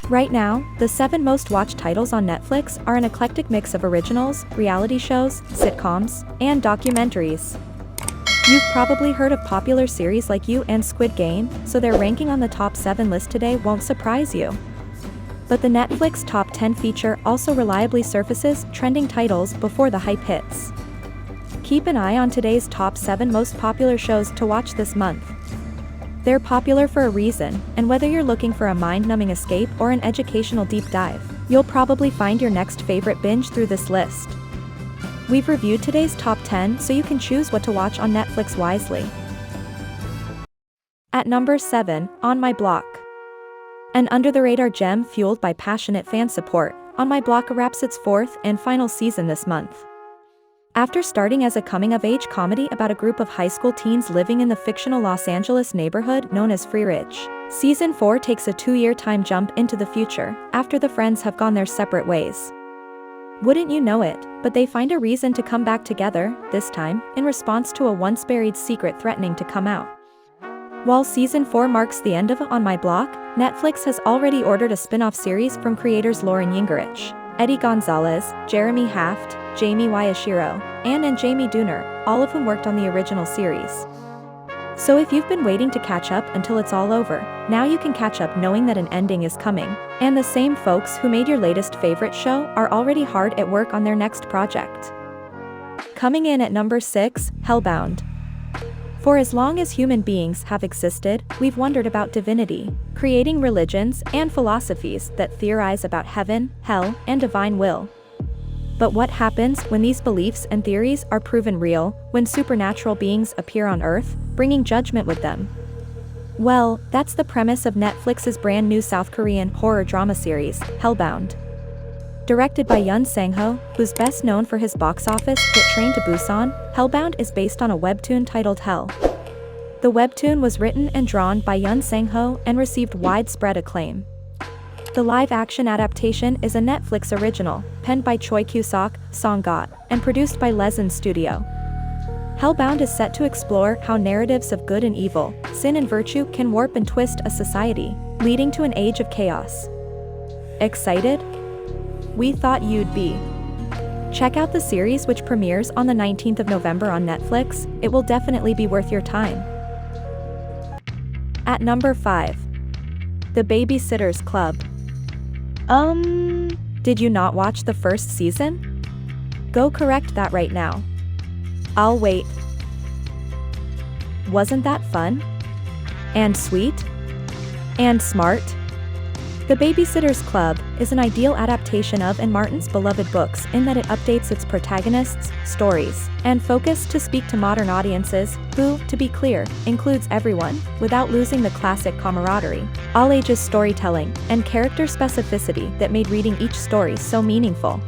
Right now, the 7 most watched titles on Netflix are an eclectic mix of originals, reality shows, sitcoms, and documentaries. You've probably heard of popular series like You and Squid Game, so their ranking on the top 7 list today won't surprise you. But the Netflix Top 10 feature also reliably surfaces trending titles before the hype hits. Keep an eye on today's top 7 most popular shows to watch this month. They're popular for a reason, and whether you're looking for a mind-numbing escape or an educational deep dive, you'll probably find your next favorite binge through this list. We've reviewed today's top 10 so you can choose what to watch on Netflix wisely. At number 7, On My Block. An under-the-radar gem fueled by passionate fan support, On My Block wraps its 4th and final season this month. After starting as a coming-of-age comedy about a group of high school teens living in the fictional Los Angeles neighborhood known as Free Ridge, Season 4 takes a 2-year time jump into the future, after the friends have gone their separate ways. Wouldn't you know it, but they find a reason to come back together, this time, in response to a once-buried secret threatening to come out. While Season 4 marks the end of On My Block, Netflix has already ordered a spin-off series from creators Lauren Yingerich, Eddie Gonzalez, Jeremy Haft, Jamie Yashiro, and Jamie Dooner, all of whom worked on the original series. So if you've been waiting to catch up until it's all over, now you can catch up knowing that an ending is coming, and the same folks who made your latest favorite show are already hard at work on their next project. Coming in at number 6, HellBound. For as long as human beings have existed, we've wondered about divinity, creating religions and philosophies that theorize about heaven, hell, and divine will. But what happens when these beliefs and theories are proven real, when supernatural beings appear on Earth, bringing judgment with them? Well, that's the premise of Netflix's brand new South Korean horror drama series, HellBound. Directed by Yoon Sang-ho, who's best known for his box office hit Train to Busan, HellBound is based on a webtoon titled Hell. The webtoon was written and drawn by Yoon Sang-ho and received widespread acclaim. The live-action adaptation is a Netflix original, penned by Choi Kyu-sok, Song-got, and produced by Lezen Studio. HellBound is set to explore how narratives of good and evil, sin and virtue can warp and twist a society, leading to an age of chaos. Excited? We thought you'd be. Check out the series, which premieres on the 19th of November on Netflix. It will definitely be worth your time. At number 5. The Babysitter's Club. Did you not watch the first season? Go correct that right now. I'll wait. Wasn't that fun? And sweet? And smart? The Babysitter's Club is an ideal adaptation of and Martin's beloved books in that it updates its protagonists, stories, and focus to speak to modern audiences, who, to be clear, includes everyone, without losing the classic camaraderie, all-ages storytelling, and character specificity that made reading each story so meaningful.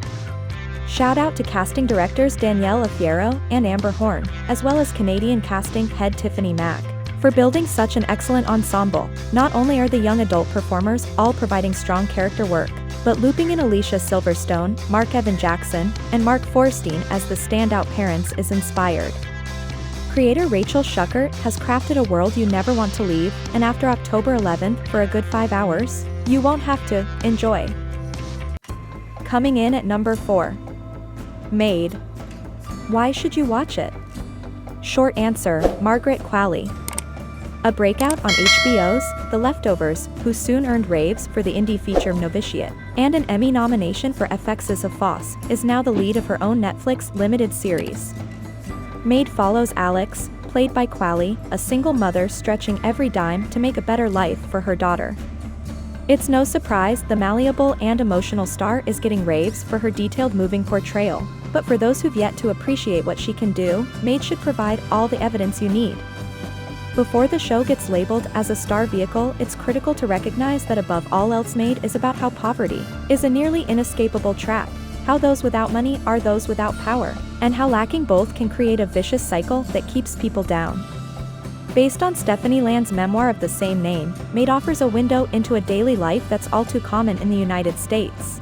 Shout out to casting directors Danielle Afiero and Amber Horn, as well as Canadian casting head Tiffany Mack, for building such an excellent ensemble. Not only are the young adult performers all providing strong character work, but looping in Alicia Silverstone, Mark Evan Jackson, and Mark Forstein as the standout parents is inspired. Creator Rachel Schuckert has crafted a world you never want to leave, and after October 11th, for a good 5 hours, you won't have to. Enjoy. Coming in at number 4. Maid. Why should you watch it? Short answer, Margaret Qualley. A breakout on HBO's The Leftovers, who soon earned raves for the indie feature Novitiate, and an Emmy nomination for FX's Of Foss, is now the lead of her own Netflix limited series. Maid follows Alex, played by Qualley, a single mother stretching every dime to make a better life for her daughter. It's no surprise the malleable and emotional star is getting raves for her detailed, moving portrayal, but for those who've yet to appreciate what she can do, Maid should provide all the evidence you need. Before the show gets labeled as a star vehicle, it's critical to recognize that above all else, Maid is about how poverty is a nearly inescapable trap, how those without money are those without power, and how lacking both can create a vicious cycle that keeps people down. Based on Stephanie Land's memoir of the same name, Maid offers a window into a daily life that's all too common in the United States.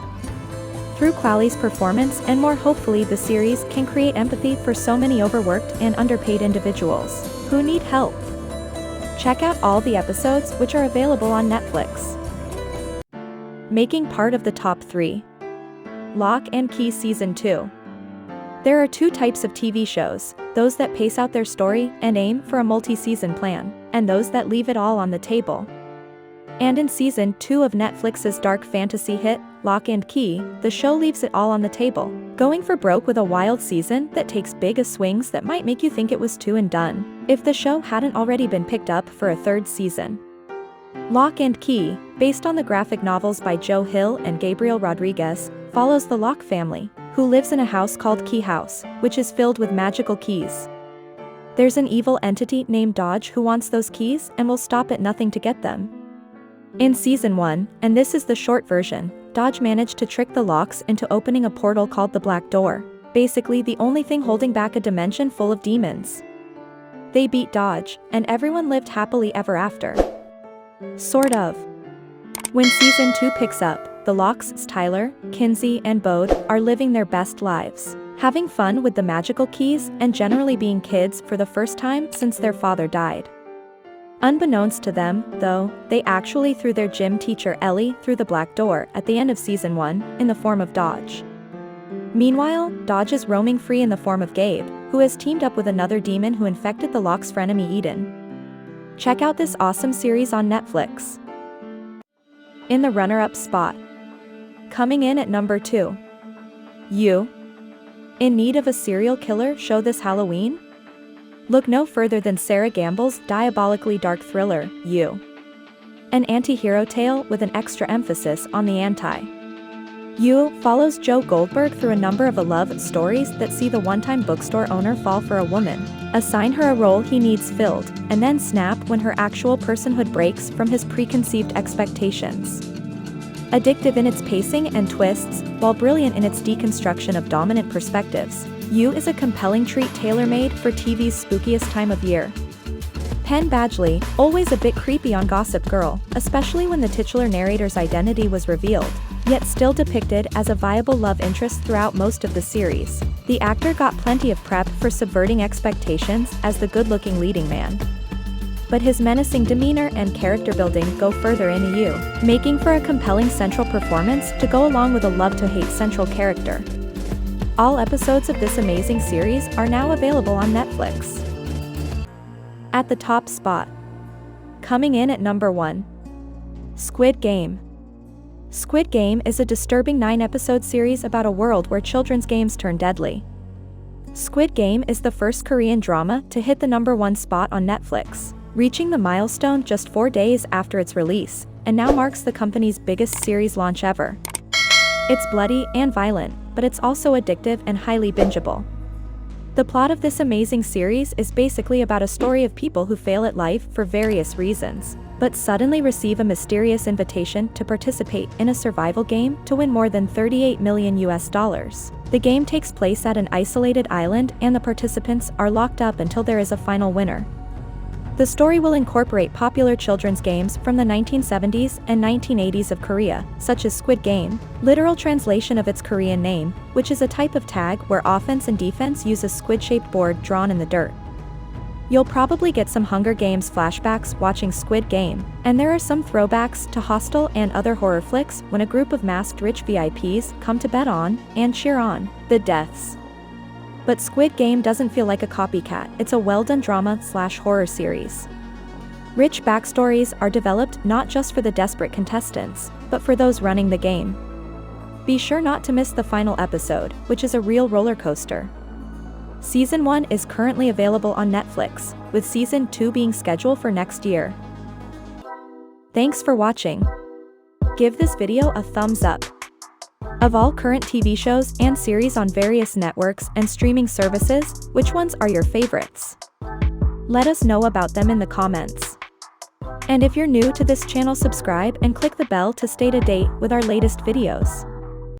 Through Qualley's performance and more, hopefully the series can create empathy for so many overworked and underpaid individuals who need help. Check out all the episodes, which are available on Netflix. making part of the top 3. Locke and Key Season 2. There are 2 types of TV shows, those that pace out their story and aim for a multi-season plan, and those that leave it all on the table. And in Season 2 of Netflix's dark fantasy hit, Locke and Key, the show leaves it all on the table, going for broke with a wild season that takes big swings that might make you think it was 2 and done, if the show hadn't already been picked up for a 3rd season. Locke and Key, based on the graphic novels by Joe Hill and Gabriel Rodriguez, follows the Locke family, who lives in a house called Key House, which is filled with magical keys. There's an evil entity named Dodge who wants those keys and will stop at nothing to get them. In Season 1, and this is the short version, Dodge managed to trick the Lockes into opening a portal called the Black Door, basically the only thing holding back a dimension full of demons. They beat Dodge, and everyone lived happily ever after. Sort of. When Season 2 picks up, the Lockes, Tyler, Kinsey, and Bode, are living their best lives, having fun with the magical keys and generally being kids for the first time since their father died. Unbeknownst to them, though, they actually threw their gym teacher Ellie through the Black Door at the end of Season 1, in the form of Dodge. Meanwhile, Dodge is roaming free in the form of Gabe, who has teamed up with another demon who infected the Locke's frenemy Eden. Check out this awesome series on Netflix. In the runner-up spot. Coming in at number 2. You. In need of a serial killer show this Halloween? Look no further than Sarah Gamble's diabolically dark thriller, You. An anti-hero tale with an extra emphasis on the anti. You follows Joe Goldberg through a number of love stories that see the one-time bookstore owner fall for a woman, assign her a role he needs filled, and then snap when her actual personhood breaks from his preconceived expectations. Addictive in its pacing and twists, while brilliant in its deconstruction of dominant perspectives, You is a compelling treat tailor-made for TV's spookiest time of year. Penn Badgley, always a bit creepy on Gossip Girl, especially when the titular narrator's identity was revealed, yet still depicted as a viable love interest throughout most of the series. The actor got plenty of prep for subverting expectations as the good-looking leading man. But his menacing demeanor and character building go further in You, making for a compelling central performance to go along with a love-to-hate central character. All episodes of this amazing series are now available on Netflix. At the top spot. Coming in at number 1. Squid Game. Squid Game is a disturbing 9-episode series about a world where children's games turn deadly. Squid Game is the first Korean drama to hit the number 1 spot on Netflix, reaching the milestone just 4 days after its release, and now marks the company's biggest series launch ever. It's bloody and violent, but it's also addictive and highly bingeable. The plot of this amazing series is basically about a story of people who fail at life for various reasons, but suddenly receive a mysterious invitation to participate in a survival game to win more than $38 million. The game takes place at an isolated island and the participants are locked up until there is a final winner. The story will incorporate popular children's games from the 1970s and 1980s of Korea, such as Squid Game, literal translation of its Korean name, which is a type of tag where offense and defense use a squid-shaped board drawn in the dirt. You'll probably get some Hunger Games flashbacks watching Squid Game, and there are some throwbacks to Hostel and other horror flicks when a group of masked rich VIPs come to bet on, and cheer on, the deaths. But Squid Game doesn't feel like a copycat, it's a well-done drama/horror series. Rich backstories are developed not just for the desperate contestants, but for those running the game. Be sure not to miss the final episode, which is a real roller coaster. Season 1 is currently available on Netflix, with Season 2 being scheduled for next year. Thanks for watching. Give this video a thumbs up. Of all current TV shows and series on various networks and streaming services, which ones are your favorites? Let us know about them in the comments. And if you're new to this channel, subscribe and click the bell to stay up to date with our latest videos.